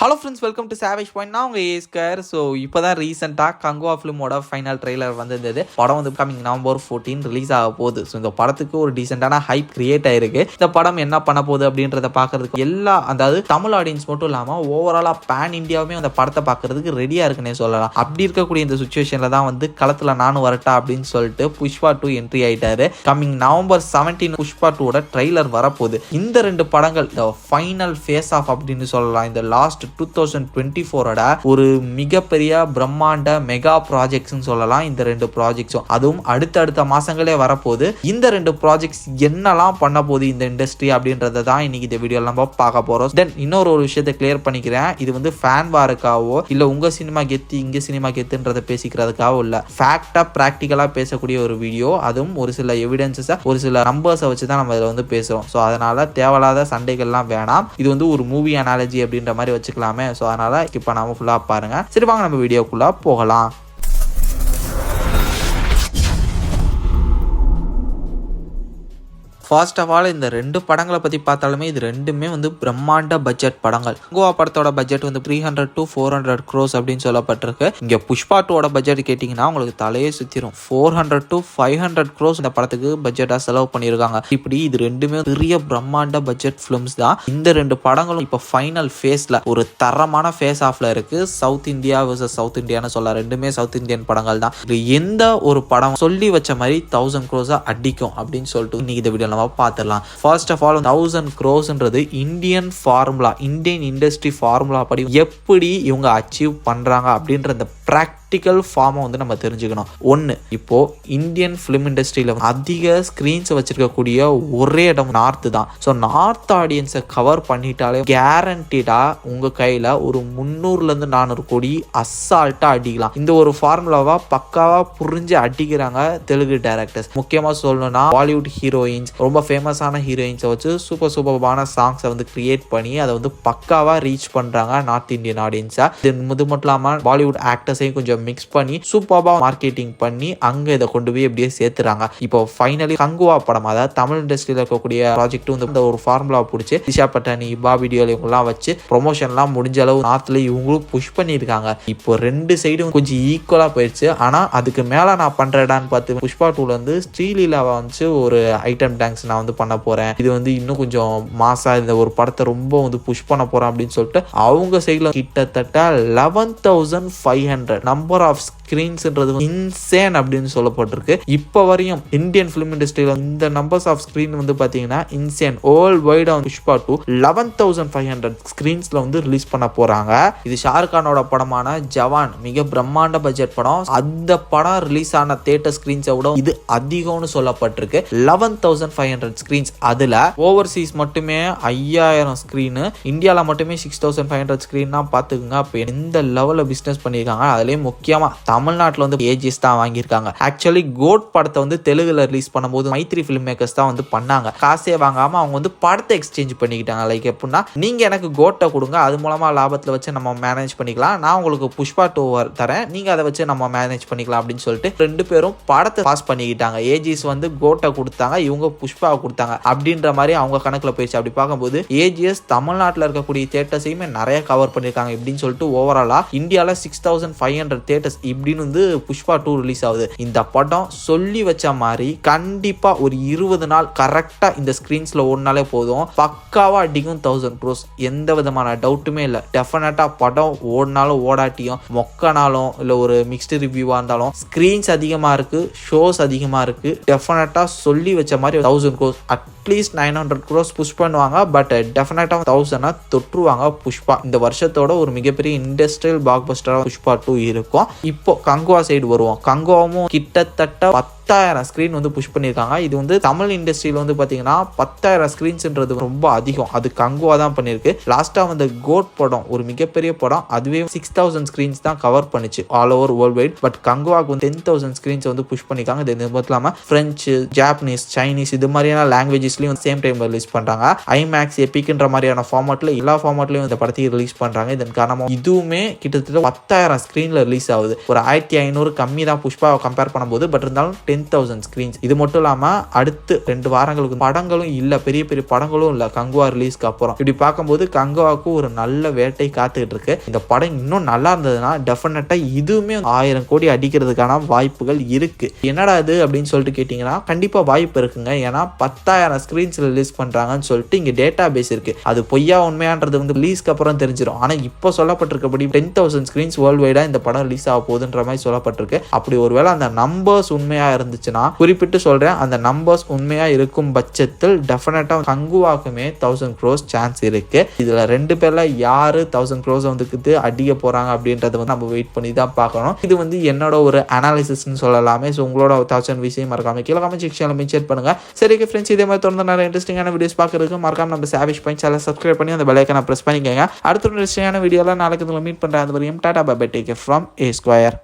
Hello friends, welcome to savage point. நான் உங்கள் ஏஸ்கர். So இப்போ தான் ரீசெண்டாக கங்குவா ஃபிலிமோட ஃபைனல் ட்ரெய்லர் வந்திருந்தது. படம் வந்து கமிங் November 14 ரிலீஸ் ஆக போகுது. ஸோ இந்த படத்துக்கு ஒரு டீசெண்டான ஹைப் கிரியேட் ஆயிருக்கு. இந்த படம் என்ன பண்ண போகுது அப்படின்றத பார்க்கறதுக்கு அதாவது தமிழ் ஆடியன்ஸ் மட்டும் இல்லாமல் ஓவராலாக பேன் இந்தியாவுமே அந்த படத்தை பார்க்கறதுக்கு ரெடியாக இருக்குன்னே சொல்லலாம். அப்படி இருக்கக்கூடிய இந்த சுச்சுவேஷனில் தான் வந்து களத்தில் நானும் வரட்டா அப்படின்னு சொல்லிட்டு புஷ்பா 2 என்ட்ரி ஆயிட்டாரு. கமிங் November 17 புஷ்பா 2 ட்ரெய்லர் வரப்போகுது. இந்த ரெண்டு படங்கள் இந்த ஃபைனல் ஃபேஸ் ஆஃப் அப்படின்னு சொல்லலாம். இந்த லாஸ்ட் 2024 ஒரு மிகப்பெரிய பிரம்மாண்ட மெகா ப்ராஜெக்ட்ஸ் சொல்லலாம். இந்த ரெண்டு ப்ராஜெக்ட்ஸும் அதுவும் அடுத்தடுத்த மாசங்களே வரப்போகுது. இந்த ரெண்டு ப்ராஜெக்ட்ஸ் என்னெல்லாம் பண்ண போகுது இந்த இண்டஸ்ட்ரி அப்படின்றத தான் இன்னைக்கு இந்த வீடியோல நம்ம பார்க்க போறோம். தென் இன்னொரு விஷயத்தை கிளியர் பண்ணிக்கிறேன். இது வந்து ஃபேன் வாருக்காவோ இல்ல உங்க சினிமா கெத்து இங்க சினிமா கெத்துன்றத பேசிக்கிறதுக்காகவோ இல்ல, ஃபேக்டா பிராக்டிக்கலா பேசக்கூடிய ஒரு வீடியோ. அதுவும் ஒரு சில எவிடன்ஸஸை ஒரு சில நம்பர்ஸை வச்சு தான் நம்ம இதில் வந்து பேசுறோம். ஸோ அதனால தேவையில்லாத சண்டைகள்லாம் வேணாம். இது வந்து ஒரு மூவி அனாலஜி அப்படின்ற மாதிரி வச்சுக்கலாமே. ஸோ அதனால இப்போ நாம ஃபுல்லா பாருங்க. சரி வாங்க நம்ம வீடியோக்குள்ள போகலாம். ஃபர்ஸ்ட் ஆஃப் ஆல் இந்த ரெண்டு படங்களை பற்றி பார்த்தாலுமே இது ரெண்டுமே வந்து பிரம்மாண்ட பட்ஜெட் படங்கள். கோவா படத்தோட பட்ஜெட் வந்து 300 to 400 crores அப்படின்னு சொல்லப்பட்டிருக்கு. இங்கே புஷ்பா 2 பட்ஜெட் கேட்டிங்கன்னா உங்களுக்கு தலையே சுற்றிடும். 400 to 500 crores இந்த படத்துக்கு பட்ஜெட்டாக செலவு பண்ணியிருக்காங்க. இப்படி இது ரெண்டுமே பெரிய பிரம்மாண்ட பட்ஜெட் ஃபிலிம்ஸ் தான். இந்த ரெண்டு படங்களும் இப்போ ஃபைனல் ஃபேஸில் ஒரு தரமான ஃபேஸ் ஆஃப்ல இருக்கு. சவுத் இந்தியா வர்சஸ் சவுத் இந்தியான்னு சொல்லலாம். ரெண்டுமே சவுத் இந்தியன் படங்கள் தான். எந்த ஒரு படம் சொல்லி வச்ச மாதிரி 1000 crores அடிக்கும் அப்படின்னு சொல்லிட்டு இன்னைக்கு இந்த வீடியோ பார்த்துடலாம். First of all 1000 crores Indian formula, Indian industry formula படி எப்படி இவங்க அச்சீவ் பண்றாங்க அப்படின்ற இந்த ப்ராக்டிக்கல் ஃபார்மை வந்து நம்ம தெரிஞ்சுக்கணும். ஒன்று, இப்போ இந்தியன் ஃபிலிம் இண்டஸ்ட்ரியில் அதிக ஸ்க்ரீன்ஸ் வச்சிருக்கக்கூடிய ஒரே இடம் நார்த்து தான். ஸோ நார்த் ஆடியன்ஸை கவர் பண்ணிட்டாலே கேரண்டீடா உங்கள் கையில் ஒரு 300 to 400 கோடி அசால்ட்டாக அடிக்கலாம். இந்த ஒரு ஃபார்முலாவா பக்காவாக புரிஞ்சு அடிக்கிறாங்க தெலுங்கு டைரக்டர்ஸ். முக்கியமாக சொல்லணும்னா பாலிவுட் ஹீரோயின்ஸ், ரொம்ப ஃபேமஸான ஹீரோயின்ஸை வச்சு சூப்பரான சாங்ஸை வந்து கிரியேட் பண்ணி அதை வந்து பக்காவாக ரீச் பண்ணுறாங்க நார்த் இந்தியன் ஆடியன்ஸை. இது மட்டும் இல்லாமல் பாலிவுட் ஆக்டர்ஸையும் கொஞ்சம் மிக்ஸ் பண்ணி சூப்பராக மார்க்கெட்டிங் பண்ணி அங்க இதை கொண்டு போய் எப்படியே சேர்த்துறாங்க. இப்போ ஃபைனலி கங்குவா படம், அதாவது தமிழ் இண்டஸ்ட்ரியில் இருக்கக்கூடிய ப்ராஜெக்ட் வந்து இந்த ஒரு ஃபார்முலா பிடிச்சி திஷா பட்டானி, பாபி டியோல் இவங்கெல்லாம் வச்சு ப்ரொமோஷன்லாம் முடிஞ்ச அளவு நார்த்ல இவங்களும் புஷ் பண்ணியிருக்காங்க. இப்போ ரெண்டு சைடும் கொஞ்சம் ஈக்குவலா போயிடுச்சு. ஆனா அதுக்கு மேல நான் பண்றேடான்னு பார்த்து புஷ்பா 2 வந்து ஸ்ரீலீலாவை வந்து ஒரு ஐட்டம் டான்ஸ் நான் வந்து பண்ண போறேன், இது வந்து இன்னும் கொஞ்சம் மாசா இந்த ஒரு படத்தை ரொம்ப வந்து புஷ் பண்ண போறேன் அப்படின்னு சொல்லிட்டு அவங்க சைட்ல கிட்டத்தட்ட 11,500 நம்பர் ஆஃப் ஸ்கிரீன்ஸ்ன்றது இன்சேன் அப்படின்னு சொல்லப்பட்டிருக்கு. இப்போ வரையும் இந்தியன் ஃபிலிம் இண்டஸ்ட்ரியில் இந்த நம்பர்ஸ் ஆஃப் ஸ்கிரீன் வந்து பார்த்தீங்கன்னா insane. World wide on Pushpa 2 11,500 ஸ்கிரீன்ஸ்ல வந்து ரிலீஸ் பண்ண போறாங்க. இது ஷாருக் கானோட படமான ஜவான், மிக பிரம்மாண்ட பட்ஜெட் படம். அந்த படம் ரிலீஸ் ஆன தியேட்டர் ஸ்கிரீன்ஸை விட இது அதிகம்னு சொல்லப்பட்டிருக்கு. 11,500 ஸ்கிரீன்ஸ். அதுல ஓவர்சீஸ் மட்டுமே 5000 ஸ்கிரீனு, இந்தியாவில் மட்டுமே 6,500 ஸ்கிரீன்னா பார்த்துக்குங்க. அப்போ எந்த லெவலில் பிஸ்னஸ் பண்ணியிருக்காங்க. அதுலேயும் முக்கியமாக தமிழ்நாட்டில் வந்து ஏஜிஎஸ் தான் வாங்கியிருக்காங்க. ஆக்சுவலி கோட் படத்தை வந்து தெலுங்குல ரிலீஸ் பண்ணும்போது மைத்ரி ஃபிலிம் மேக்கர்ஸ் தான் வந்து பண்ணாங்க. காசே வாங்காம அவங்க வந்து படத்தை எக்ஸ்சேஞ்ச் பண்ணிக்கிட்டாங்க. லைக் எப்படின்னா, நீங்க எனக்கு கோட்டை கொடுங்க, அது மூலமா லாபத்தில் வச்சு நம்ம மேனேஜ் பண்ணிக்கலாம், நான் உங்களுக்கு புஷ்பா 2 தரேன், நீங்க அதை வச்சு நம்ம மேனேஜ் பண்ணிக்கலாம் அப்படின்னு சொல்லிட்டு ரெண்டு பேரும் படத்தை பாஸ் பண்ணிக்கிட்டாங்க. ஏஜிஎஸ் வந்து கோட்டை கொடுத்தாங்க, இவங்க புஷ்பாவை கொடுத்தாங்க அப்படின்ற மாதிரி அவங்க கணக்கில் போயிடுச்சு. அப்படி பார்க்கும்போது ஏஜிஎஸ் தமிழ்நாட்டில் இருக்கக்கூடிய தியேட்டர்ஸையுமே நிறைய கவர் பண்ணியிருக்காங்க இப்படின்னு சொல்லிட்டு ஓவராலா இந்தியாவில் 6,500 தியேட்டர்ஸ் இப்படின்னு வந்து புஷ்பா 2 ரிலீஸ் ஆகுது. இந்த படம் சொல்லி வச்ச மாதிரி கண்டிப்பா ஒரு 20 நாள் கரெக்டா இந்த ஸ்கிரீன்ஸ்ல ஓடினாலே போதும், பக்காவா அடிக்கும் 1000 crores. எந்த விதமான டவுட்டுமே இல்லை. டெஃபினட்டா படம் ஓடினாலும் ஓடாட்டியும் மொக்கனாலும் இல்லை ஒரு மிக்ஸ்டு ரிவ்யூவா இருந்தாலும் ஸ்கிரீன்ஸ் அதிகமா இருக்கு, ஷோஸ் அதிகமா இருக்கு. டெஃபினட்டா சொல்லி வச்ச மாதிரி 1000 crores, அட்லீஸ்ட் 900 crores புஷ் பண்ணுவாங்க. பட் டெஃபினட்டா 1000 தொற்றுவாங்க புஷ்பா. இந்த வருஷத்தோட ஒரு மிகப்பெரிய இண்டஸ்ட்ரியல் பிளாக் பஸ்டரா புஷ்பா 2 இருக்கும். இப்போ கங்குவா சைடு வருவோம். கங்குவாவும் கிட்டத்தட்ட 10,000 ஸ்கிரீன் வந்து புஷ் பண்ணியிருக்காங்க. இது வந்து தமிழ் இண்டஸ்ட்ரியில் வந்து பார்த்தீங்கன்னா 10,000 ஸ்கிரீன்ஸ்ன்றது ரொம்ப அதிகம். அது கங்குவா தான் பண்ணியிருக்கு. லாஸ்ட்டாக வந்து கோட் படம் ஒரு மிகப்பெரிய படம், அதுவே 6,000 ஸ்கிரீன்ஸ் தான் கவர் பண்ணிச்சு all over world wide. But கங்குவாக்கு வந்து 10,000 ஸ்கிரீன்ஸ் வந்து புஷ் பண்ணியிருக்காங்க. இது மட்டும் இல்லாமல் பிரெஞ்சு, ஜாப்பனீஸ், சைனீஸ் இது மாதிரியான லாங்குவேஜஸ்லையும் சேம் டைம் ரிலீஸ் பண்ணுறாங்க. ஐமேக்ஸ், எபிக்ன்ற மாதிரியான ஃபார்மேட்டில் எல்லா ஃபார்மேட்லையும் இந்த படத்தையும் ரிலீஸ் பண்ணுறாங்க. இதன் காரணமாக இதுவுமே கிட்டத்தட்ட 10,000 ஸ்கிரீனில் ரிலீஸ் ஆகுது. ஒரு 1,500 கம்மி தான் புஷ்பாவை கம்பேர் பண்ணும்போது. பட் இருந்தாலும் 10,000 ஸ்கிரீன்ஸ். இது மட்டும் இல்லாம அடுத்து 2 வாரங்களுக்கு படங்களும் இல்ல, பெரிய பெரிய படங்களும் இல்ல கங்குவா ரிலீஸ்க்கு அப்புறம். இப்படி பார்க்கும்போது கங்குவாவுக்கு ஒரு நல்ல வேட்டை காத்துக்கிட்டு இருக்கு. இந்த படம் இன்னும் நல்லா இருந்ததுன்னா டெஃபினட்டா இதுவுமே 1000 கோடி அடிக்கிறதுக்கான வாய்ப்புகள் இருக்கு. என்னடா இது அப்படின்னு சொல்லிட்டு கேட்டீங்கன்னா கண்டிப்பா வாய்ப்பு இருக்குங்க. ஏன்னா 10,000 ஸ்கிரீன்ஸ் ரிலீஸ் பண்றாங்கன்னு சொல்லிட்டு இங்க டேட்டா பேஸ் இருக்கு. அது பொய்யா உண்மையான்றது வந்து ரிலீஸ்க்கு அப்புறம் தெரிஞ்சிடும். ஆனா இப்போ சொல்லப்பட்டிருக்கபடி 10,000 ஸ்கிரீன்ஸ் வேர்ல்ட் வைடா இந்த படம் ரிலீஸ் ஆக போகுதுன்ற மாதிரி சொல்லப்பட்டிருக்கு. அப்படி ஒருவேளை அந்த நம்பர்ஸ் உண்மையா இருந்துச்சுன்னா, குறிப்பிட்டு சொல்றேன், அந்த நம்பர்ஸ் உண்மையா இருக்கும் பட்சத்தில் டெஃபினட்டா கங்குவாக்குமே 1000 crores சான்ஸ் இருக்கு. இதுல 2 பேர்ல யாரு 1000 crores வந்து அடிக்க போறாங்க அப்படின்றத வந்து நம்ம வெயிட் பண்ணி தான் பார்க்கணும். இது வந்து என்னோட ஒரு அனாலிசிஸ்னு சொல்லலாமே. ஸோ உங்களோட 1000 விஷயம் மறக்காம கீழே கமெண்ட் செக்ஷன்ல மென்ஷன் பண்ணுங்க. சரி ஃப்ரெண்ட்ஸ், இதே மாதிரி தொடர்ந்து நிறைய இன்ட்ரெஸ்டிங்கான வீடியோஸ் பார்க்கறதுக்கு மறக்காம நம்ம சாவிஷ் பாயிண்ட் சேனலை சப்ஸ்கிரைப் பண்ணி அந்த பெல் ஐகானை பிரஸ் பண்ணிக்கங்க. அடுத்த இன்ட்ரெஸ்டிங்கான வீடியோல நாளைக்கு உங்களை மீட் பண்றேன். அது வரையும் tata bye bye, take care from A Square.